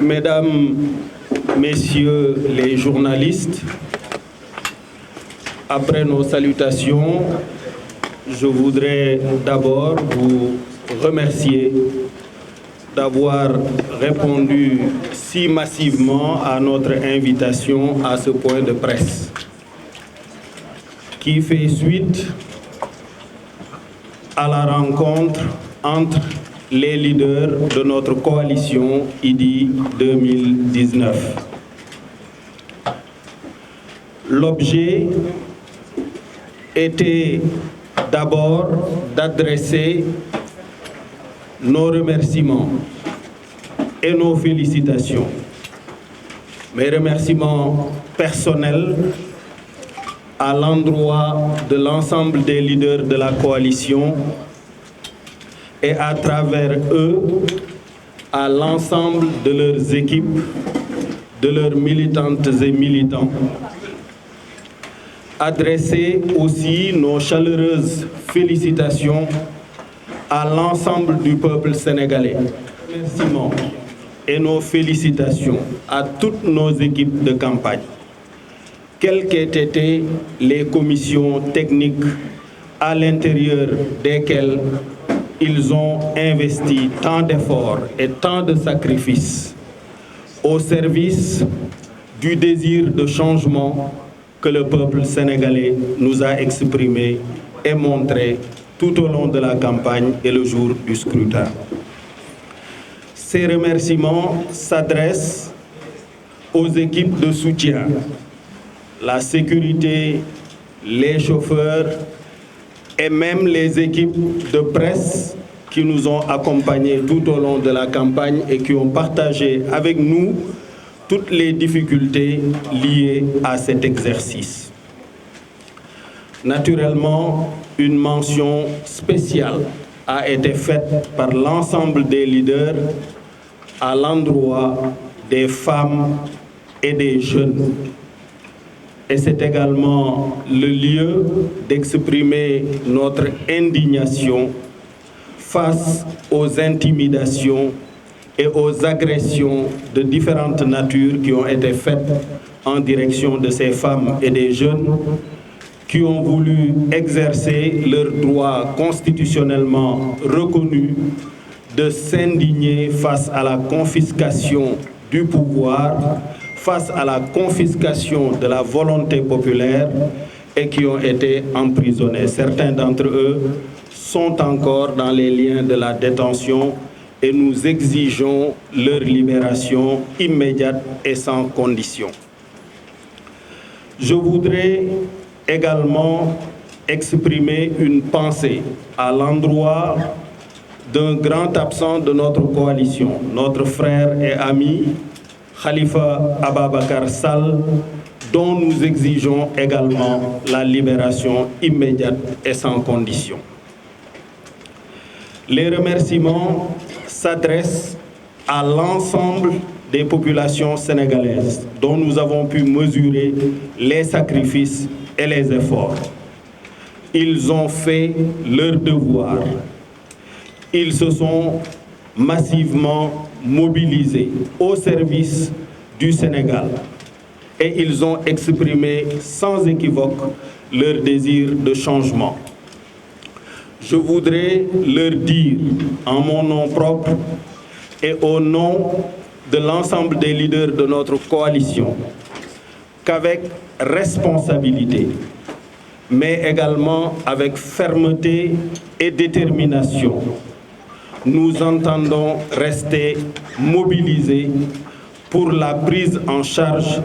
Mesdames, Messieurs les journalistes, après nos salutations, je voudrais d'abord vous remercier d'avoir répondu si massivement à notre invitation à ce point de presse, qui fait suite à la rencontre entre les leaders de notre coalition IDI 2019. L'objet était d'abord d'adresser nos remerciements et nos félicitations. Mes remerciements personnels à l'endroit de l'ensemble des leaders de la coalition et à travers eux à l'ensemble de leurs équipes, de leurs militantes et militants. Adresser aussi nos chaleureuses félicitations à l'ensemble du peuple sénégalais. Remerciements et nos félicitations à toutes nos équipes de campagne, quelles qu'aient été les commissions techniques à l'intérieur desquelles ils ont investi tant d'efforts et tant de sacrifices au service du désir de changement que le peuple sénégalais nous a exprimé et montré tout au long de la campagne et le jour du scrutin. Ces remerciements s'adressent aux équipes de soutien, la sécurité, les chauffeurs et même les équipes de presse qui nous ont accompagnés tout au long de la campagne et qui ont partagé avec nous toutes les difficultés liées à cet exercice. Naturellement, une mention spéciale a été faite par l'ensemble des leaders à l'endroit des femmes et des jeunes. Et c'est également le lieu d'exprimer notre indignation face aux intimidations et aux agressions de différentes natures qui ont été faites en direction de ces femmes et des jeunes qui ont voulu exercer leur droit constitutionnellement reconnu de s'indigner face à la confiscation du pouvoir, face à la confiscation de la volonté populaire et qui ont été emprisonnés. Certains d'entre eux sont encore dans les liens de la détention et nous exigeons leur libération immédiate et sans condition. Je voudrais également exprimer une pensée à l'endroit d'un grand absent de notre coalition, notre frère et ami Khalifa Ababacar Sall, dont nous exigeons également la libération immédiate et sans condition. Les remerciements s'adressent à l'ensemble des populations sénégalaises dont nous avons pu mesurer les sacrifices et les efforts. Ils ont fait leur devoir. Ils se sont massivement mobilisés au service du Sénégal et ils ont exprimé sans équivoque leur désir de changement. Je voudrais leur dire en mon nom propre et au nom de l'ensemble des leaders de notre coalition qu'avec responsabilité, mais également avec fermeté et détermination, nous entendons rester mobilisés pour la prise en charge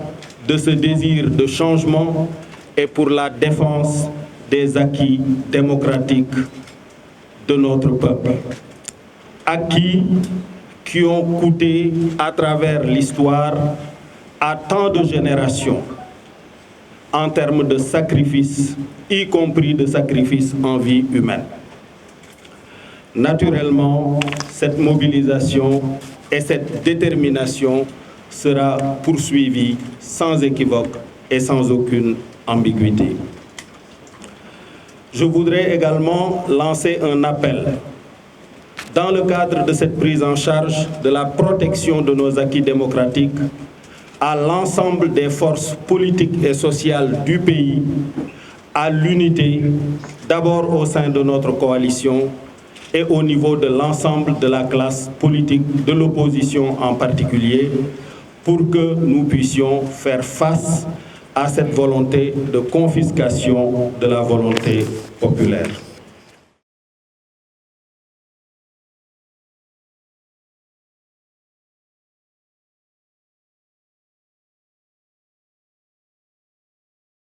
de ce désir de changement et pour la défense des acquis démocratiques de notre peuple. Acquis qui ont coûté à travers l'histoire à tant de générations en termes de sacrifices, y compris de sacrifices en vie humaine. Naturellement, cette mobilisation et cette détermination sera poursuivie sans équivoque et sans aucune ambiguïté. Je voudrais également lancer un appel dans le cadre de cette prise en charge de la protection de nos acquis démocratiques, à l'ensemble des forces politiques et sociales du pays, à l'unité, d'abord au sein de notre coalition et au niveau de l'ensemble de la classe politique, de l'opposition en particulier, pour que nous puissions faire face à cette volonté de confiscation de la volonté populaire.